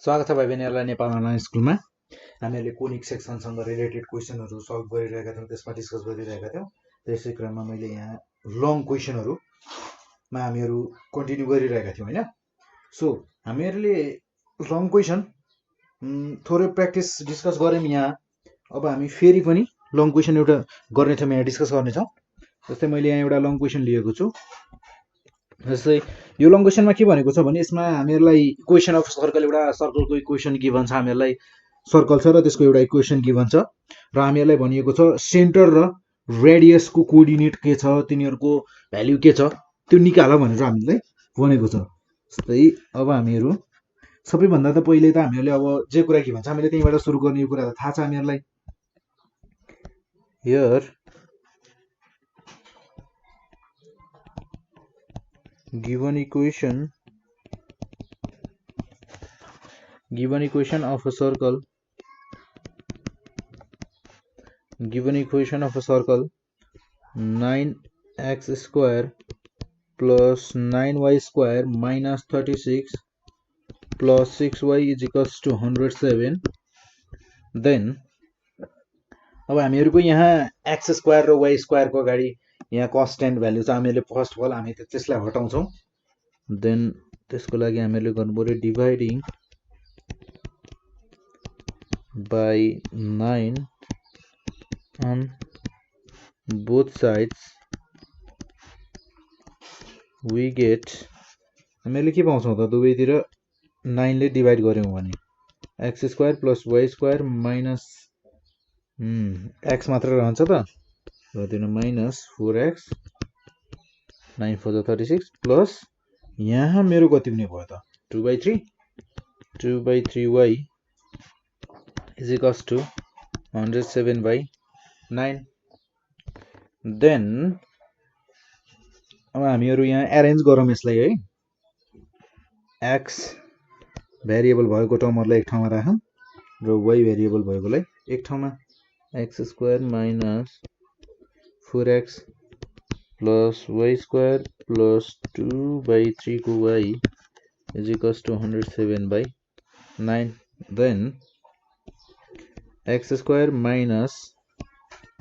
स्वागत छ भाइ बहिनीहरुलाई नेपाल अनलाइन स्कुलमा। हामीहरूले कोनिक सेक्सनसँग रिलेटेड क्वेशनहरु सल्भ गरिरहेका थियौं, त्यसमा डिस्कस गरिरहेका थियौं। त्यसै क्रममा मैले यहाँ लङ क्वेशनहरुमा हामीहरू कन्टिन्यू गरिरहेका थियौं हैन। सो हामीहरूले लङ क्वेशन थोरै प्र्याक्टिस डिस्कस गर्यौं यहाँ। अब हामी फेरि पनि लङ क्वेशन एउटा गर्ने छौं, यहाँ डिस्कस गर्ने छौं। जस्तै मैले यहाँ एउटा लङ क्वेशन लिएको छु। जस्तै यो लङ क्वेशनमा के भनेको छ भने यसमा हामीहरूलाई इक्वेसन अफ सर्कल एउटा सर्कलको इक्वेसन गिभन छ। हामीहरूलाई सर्कल छ र त्यसको एउटा इक्वेसन गिभन छ र हामीहरूलाई भनिएको छ सेन्टर र रेडियसको कोअर्डिनेट के छ, तिनीहरूको भ्यालु के छ त्यो निकाल भनेर हामीलाई भनेको छ। जस्तै अब हामीहरू सबैभन्दा त पहिले त हामीहरूले अब जे कुरा गिभन छ हामीले त्यहीबाट सुरु गर्ने, यो कुरा त थाहा छ हामीहरूलाई। Here given equation of a circle, given equation of a circle 9x square plus 9y square minus 36 plus 6y is equals to 107. then अब हामीहरुको यहाँ x स्क्वायर र y स्क्वायर को अगाडि यहाँ कन्स्टेन्ट भ्यालु छ। हामीले फर्स्ट अफ अल हामी त्यसलाई हटाउँछौं। देन त्यसको लागि हामीले गर्नु पर्यो dividing by 9 on both sides we get, हामीले के पाउँछौं त दुवैतिर 9 ले डिभाइड गर्यौं भने x square plus y square minus x मात्र रहन्छ त र दिन माइनस 4x 9 4 36 प्लस यहाँ मेरो कति हुने भयो त 2/3 2/3y is equals to 107/9. Then अब हामीहरु यहाँ अरेन्ज गरौँ यसलाई है। x भेरिएबल भएको टर्महरुलाई एक ठाउँमा राखौं र y भेरिएबल भएकोलाई एक ठाउँमा। x square minus 4x plus y square plus 2/3 को y is equals to 107/9. then x square minus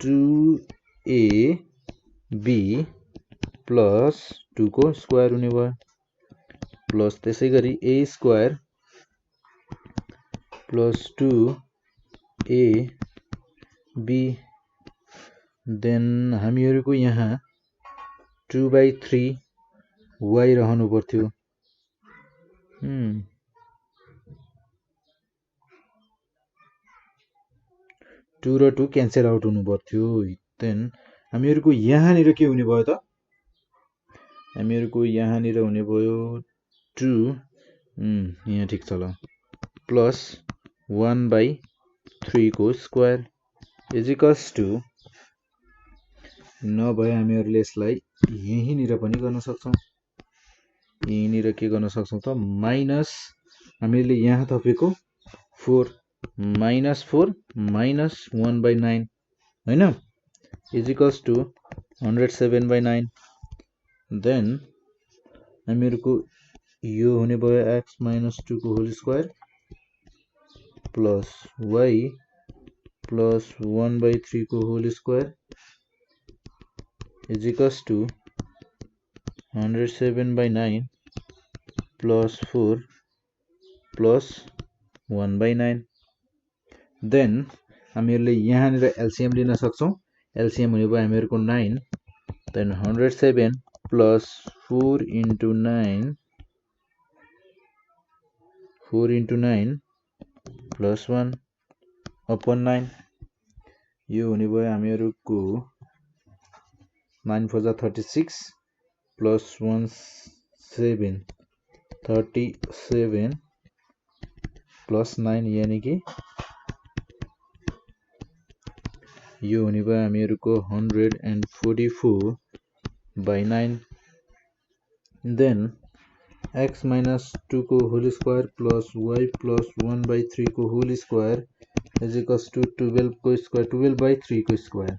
2ab plus 2 को स्क्वायर हुने भयो प्लस त्यसै गरी a square plus 2ab, then हामीहरुको यहाँ 2/3 y रहनु पर्थ्यो। 2 र 2 क्यान्सल आउट हुनु पर्थ्यो। देन हामीहरुको यहाँनिर के हुने भयो त, हामीहरुको यहाँनिर हुने भयो 2 यहाँ ठीक छ ल प्लस 1/3 को स्क्वायर इज इक्वल्स टु, नभए हामीहरुले यसलाई यहीँनिर पनि गर्न सक्छौं। यहीँनिर के गर्न सक्छौं त माइनस हामीले यहाँ थपेको 4 माइनस 4 माइनस 1/9 हैन इज इक्वल्स टु 107/9। देन हामीहरुको यो हुने भयो x माइनस 2 को whole square plus y plus 1/3 को whole square is equals to 107/9 plus 4 plus 1/9। Then हामीहरुले यहाँनिर एलसीएम लिन सक्छौं। एलसीएम हुने भयो हामीहरुको 9, then 107 plus 4 into 9 plus 1 upon 9, यो हुने भयो हामीहरुको 9 4 36 plus 1 7 37 plus 9 यानी कि यो हुने भयो हामीहरुको 144/9। देन x minus 2 को whole square plus y plus 1/3 को whole square is equals to 12 को स्क्वायर 12/3 को स्क्वायर।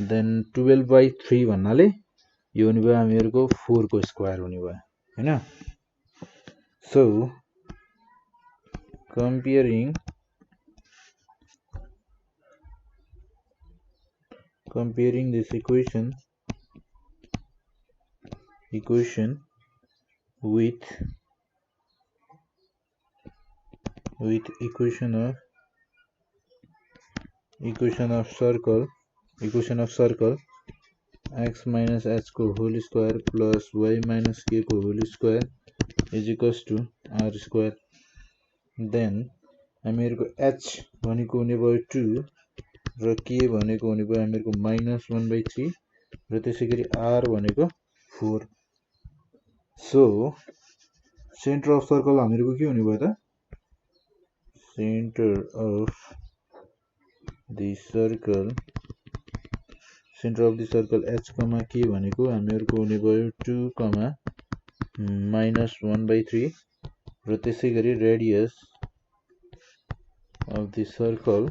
देन 12/3 भन्नाले यो हुने भयो हामीहरुको 4 को स्क्वायर हुने भयो हैन। So comparing this equation with equation of circle x minus h को whole square plus y minus k को whole square is equals to r square. Then हामीहरुको h भनेको हुने भयो 2 र k भनेको हुने भयो हामीहरुको -1/3 र त्यसैगरी r भनेको 4. So center of circle हामीहरुको के हुने भयो त center of the circle h, k भनेको हामीहरुको हुने भयो 2, -1/3 र त्यसैगरी radius of the circle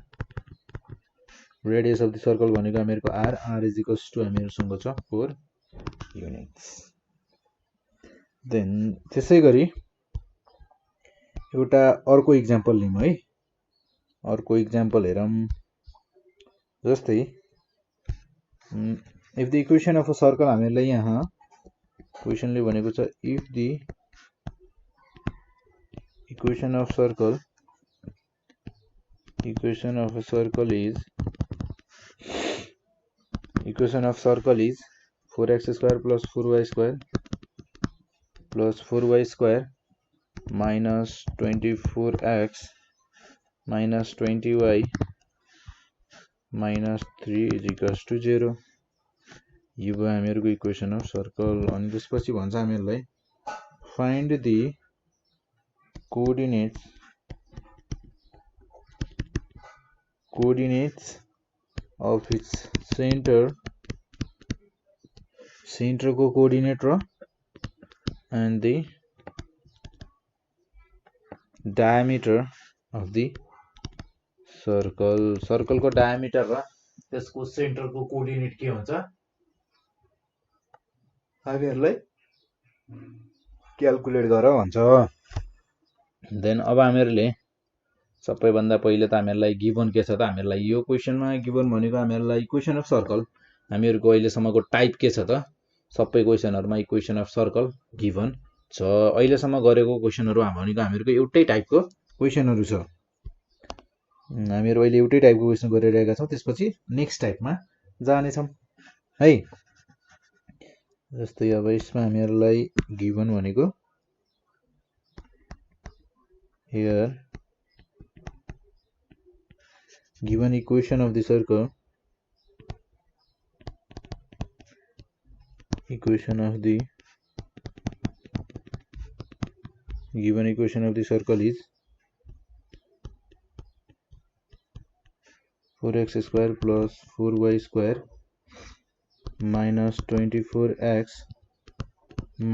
भनेको हामीहरुको r is equals to हामीहरुसँग छ 4 units. Then त्यसैगरी एउटा अर्को एक्जाम्पल लियौं है. अर्को एक्जाम्पल हेरौं. जस्तै if the equation of a circle हामीहरुलाई यहाँ क्वेशनले भनेको छ if the equation of circle is 4x square plus 4y square plus 4y square minus 24x minus 20y minus 3 is equals to 0. यो भयो हामीहरुको इक्वेसन अफ सर्कल. अनि त्यसपछि भन्छ हामीहरुलाई find the coordinates of its center को coordinate र and the diameter of the circle को diameter र त्यसको सेन्टर को कोअर्डिनेट के हुन्छ हामीहरुलाई क्याल्कुलेट गर भन्छ. देन अब हामीहरुले सबैभन्दा पहिले त हामीहरुलाई गिवन के छ त हामीहरुलाई यो क्वेशनमा गिवन भनेको हामीहरुलाई इक्वेसन अफ सर्कल हामीहरुको अहिले सम्मको टाइप के छ त सबै क्वेशनहरुमा इक्वेसन अफ सर्कल गिवन छ. अहिले सम्म गरेको क्वेशनहरु भनेको हामीहरुको एउटै टाइपको क्वेशनहरु छ. हामीहरु अहिले एउटै टाइपको क्वेशन गरिरहेका छौं. त्यसपछि नेक्स्ट टाइपमा जाने छौं है. जस्तै अब यसमा हामीहरुलाई गिवन भनेको here given equation of the circle is 4x square plus 4y square minus 24x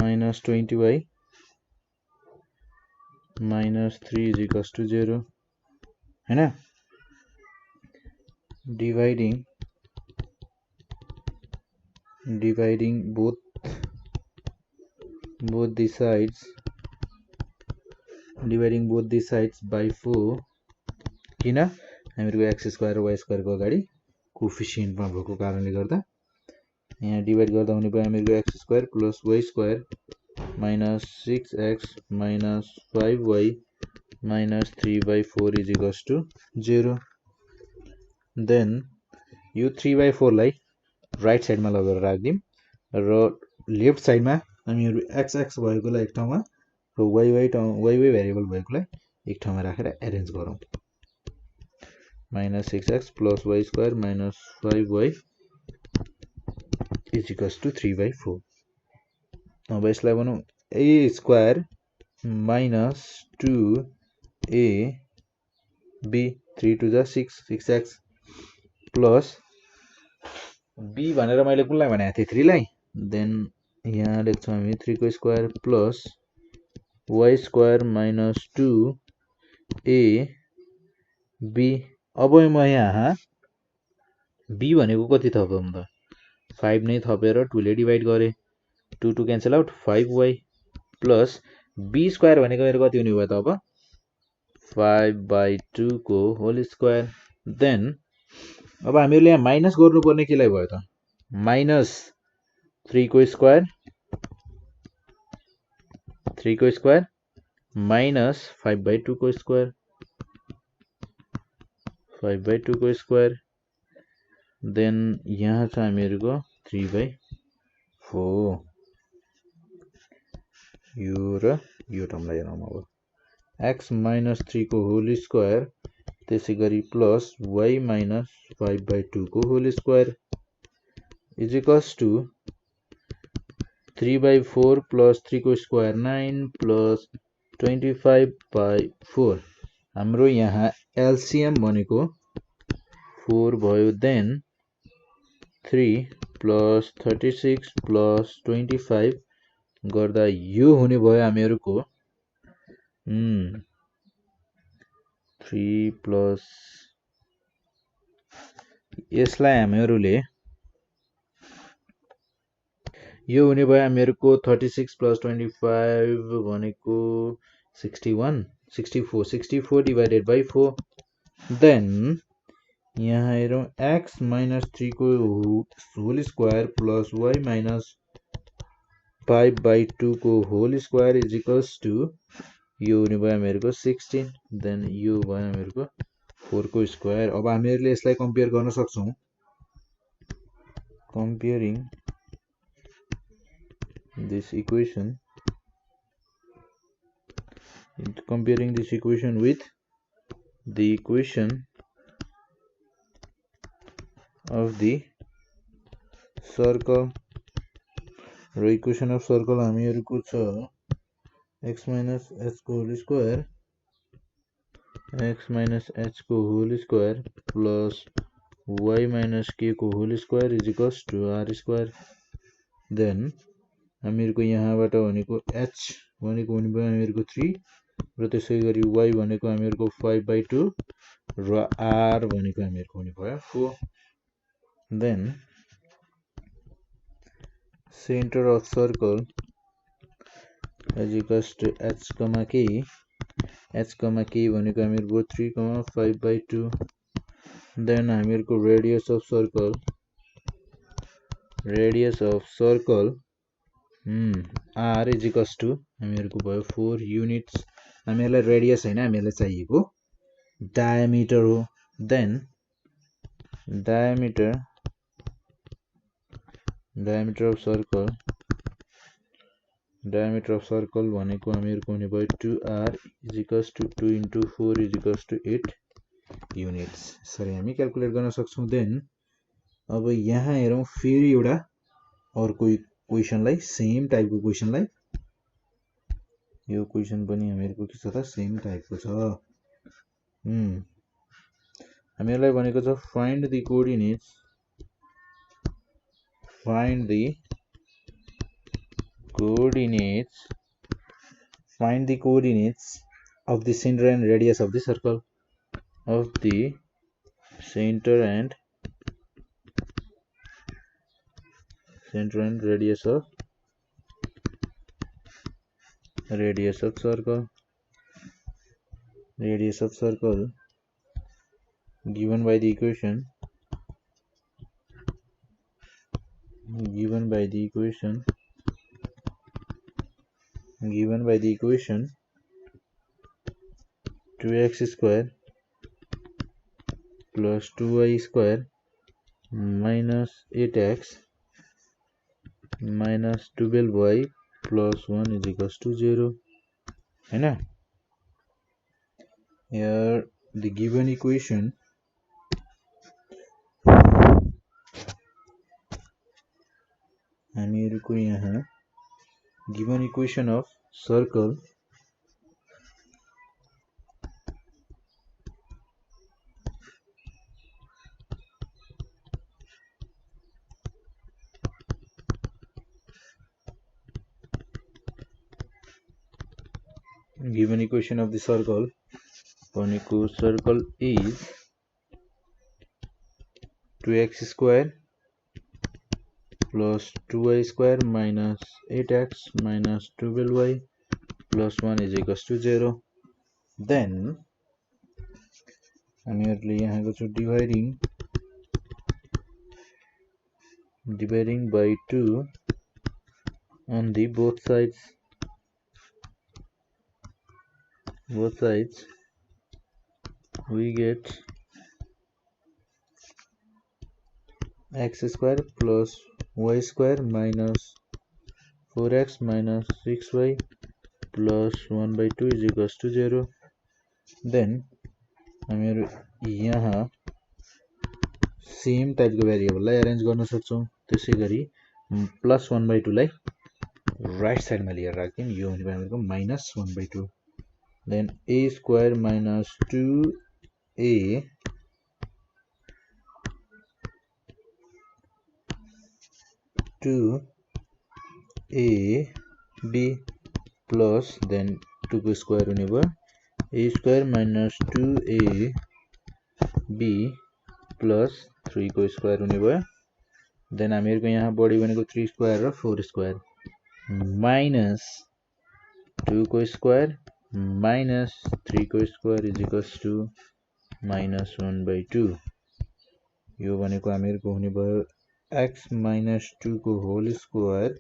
minus 20y minus 3 is equals to 0 हैन. dividing both the sides by 4 किन हामीहरुको x स्क्वायर र y स्क्वायर को अगाडि कोएफिसिएन्ट मा भएको कारणले गर्दा यहाँ डिवाइड गर्दा हुने भयो हामीहरुको x square plus y square minus 6x minus 5y minus 3/4 is equals to 0. Then यो 3/4 लाई राइट साइडमा लगेर राख्दिम र लेफ्ट साइडमा हामीहरु x भएकोलाई एक ठाउँमा र y भेरिएबल भएकोलाई एक ठाउँमा राखेर अरेन्ज गरौँ. minus 6x plus y square minus 5y is equals to 3/4. अब यसलाई भनौं a square minus 2ab 3 to the 6x plus b भनेर मैले कुनलाई भनेको थिए 3 लाई. देन यहाँ लेख्छौं हामी 3 को square plus y square minus 2ab. अब म यहाँ b भनेको कति थपौं त 5 नै थपेर 2 ले डिवाइड गरे 2 to cancel out 5y plus b square भनेको मेरो कति हुने भयो त अब 5/2 को होल स्क्वायर। देन अब हामीहरूले यहाँ माइनस गर्नुपर्ने केलाई भयो त -3 को स्क्वायर माइनस 5/2 को स्क्वायर 5/2 को स्क्वायर। देन यहाँ छ हामीहरूको 3/4 यो र यो टर्मलाई हेरौँ अब x -3 को होल स्क्वायर त्यसै गरी प्लस y - 5/2 को whole square is equals to 3/4 plus 3 को स्क्वायर 9 प्लस 25/4 हाम्रो यहाँ एलसीएम भनेको 4 भयो। देन 3 प्लस 36 प्लस 25 गर्दा यो हुने भयो हामीहरूको 3 प्लस यसलाई हामीहरूले यो हुने भयो हामीहरूको 36 प्लस 25 भनेको 64 डिवाइडेड बाई 4। देन यहाँ हेरौँ x -3 को होल स्क्वायर प्लस y - 5/2 को whole square is equals to यो हुने भयो हामीहरूको 16। देन यो भयो हामीहरूको 4 को स्क्वायर। अब हामीहरूले यसलाई कम्पेयर गर्न सक्छौँ। Comparing this equation with the equation of the circle र इक्वेसन अफ सर्कल हामीहरूको छ x - h को whole square plus y - k को whole square is equals to r square. Then हामीहरूको यहाँबाट भनेको h भनेको हुने भयो हामीहरूको 3 र त्यसै गरी y भनेको हामीहरूको 5/2 र r भनेको हामीहरूको हुने भयो 4। Then centre of circle is equals to h, k भनेको हामीहरूको 3, 5/2। देन हामीहरूको radius of circle r is equals to हामीहरूको भयो 4 युनिट्स। हामीहरूलाई रेडियस हैन हामीहरूलाई चाहिएको डायमिटर हो। देन डायमिटर अफ सर्कल भनेको हामीहरूको हुने भयो 2r is equals to 2 × 4 is equals to 8 units. यसरी हामी क्याल्कुलेट गर्न सक्छौँ। देन अब यहाँ हेरौँ फेरि एउटा अर्को क्वेसनलाई सेम टाइपको क्वेसनलाई यो क्वेसन पनि हामीहरूको के छ त सेम टाइपको छ। हामीहरूलाई भनेको छ find the coordinates of the center and radius of the circle radius of circle given by the equation 2x square plus 2y square minus 8x minus 12y plus 1 is equals to 0 हैन। Here the given equation हामीहरूको यहाँ given equation of circle of the circle भनेको circle is 2x square plus 2y square minus 8x minus 12y plus 1 is equals to 0. Then हामीहरुले यहाँ गर्छौं dividing by 2 on the both sides we get x square plus y square minus 4x minus 6y plus 1 by 2 is equals to 0. Then हामीहरु यहाँ same टाइपको भेरिएबललाई arrange गर्न सक्छौं त्यसैगरी plus 1 by 2 लाई right साइडमा लिएर राख्दियौं यो भनेको हामीहरुको minus 1 by 2 then a square minus 2a b plus then 2 को स्क्वायर हुने भयो a square minus 2ab plus 3 को स्क्वायर हुने भयो then हामीहरुको यहाँ बढी भनेको 3 स्क्वायर र 4 स्क्वायर minus 2 को स्क्वायर minus 3 को square is equals to minus 1 by 2 यो भनेको हामीहरुको हुने भयो x minus 2 को whole square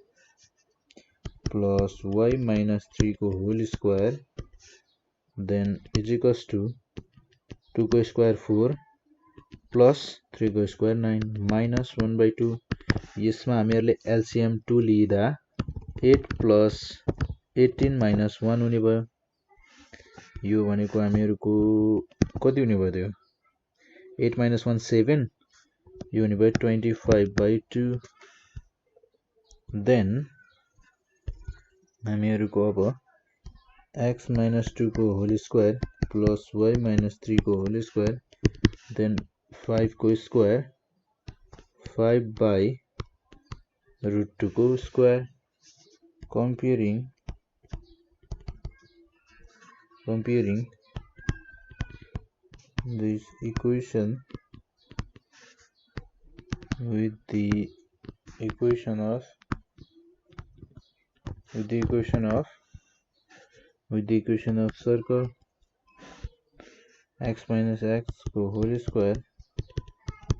plus y minus 3 को whole square then is equals to 2 को स्क्वायर 4 plus 3 को स्क्वायर 9 minus 1 by 2 यसमा हामीहरुले LCM 2 लिँदा 8 plus 18 minus 1 हुने भयो यो भनेको हामीहरुको कति हुने भयो त्यो 8 minus 1 7 यो हुने भयो 25 by 2 then हामीहरुको अब x minus 2 को whole square plus y minus 3 को होल स्क्वायर then 5 को स्क्वायर 5 by root 2 को square comparing this equation with the equation of circle x minus x को whole square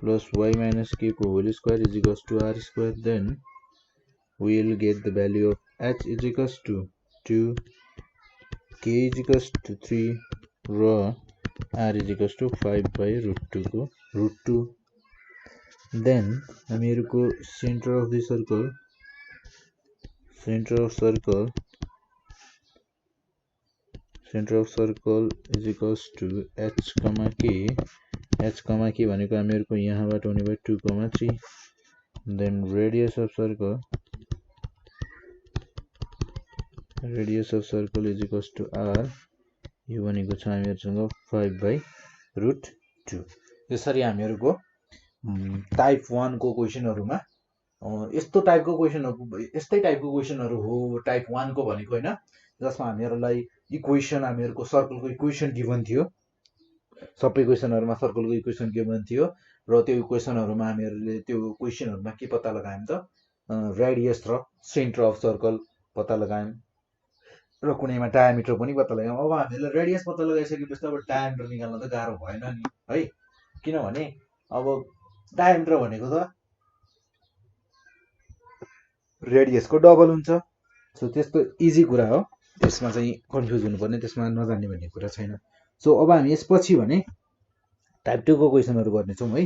plus y minus k को whole square is equals to r square then we will get the value of h is equals to 2 k is equals to 3 र r is equals to 5 by root 2 then हामीहरुको center of the circle is equals to h comma k भनेको हामीहरुको यहाँबाट हुने भयो 2 3 then radius of circle is equals to r यो भनेको छ हामीहरुसँग 5 by root 2 यसरी हामीहरुको type 1 को क्वेशनहरुमा यस्तै टाइपको क्वेशनहरु हो टाइप 1 को भनेको हैन जसमा हामीहरुलाई इक्वेसन हामीहरुको सर्कलको इक्वेसन गिवन थियो सबै क्वेशनहरुमा सर्कलको इक्वेसन गिवन थियो र त्यो इक्वेशनहरुमा हामीहरुले त्यो क्वेशनहरुमा के पत्ता लगायौं त रेडियस र सेन्टर अफ सर्कल पत्ता लगायौं र कुनैमा डायामिटर पनि पत्ता लगायौं अब हामीले रेडियस पत्ता लगाइसकेपछि अब डायामिटर निकाल्न त गाह्रो भएन नि है किनभने अब डायामिटर भनेको त रेडियसको डबल हुन्छ सो त्यस्तो इजी कुरा हो त्यसमा चाहिँ कन्फ्युज हुनुपर्ने त्यसमा नजान्ने भन्ने कुरा छैन सो अब हामी यसपछि भने टाइप 2 को क्वेशनहरु गर्ने छौं है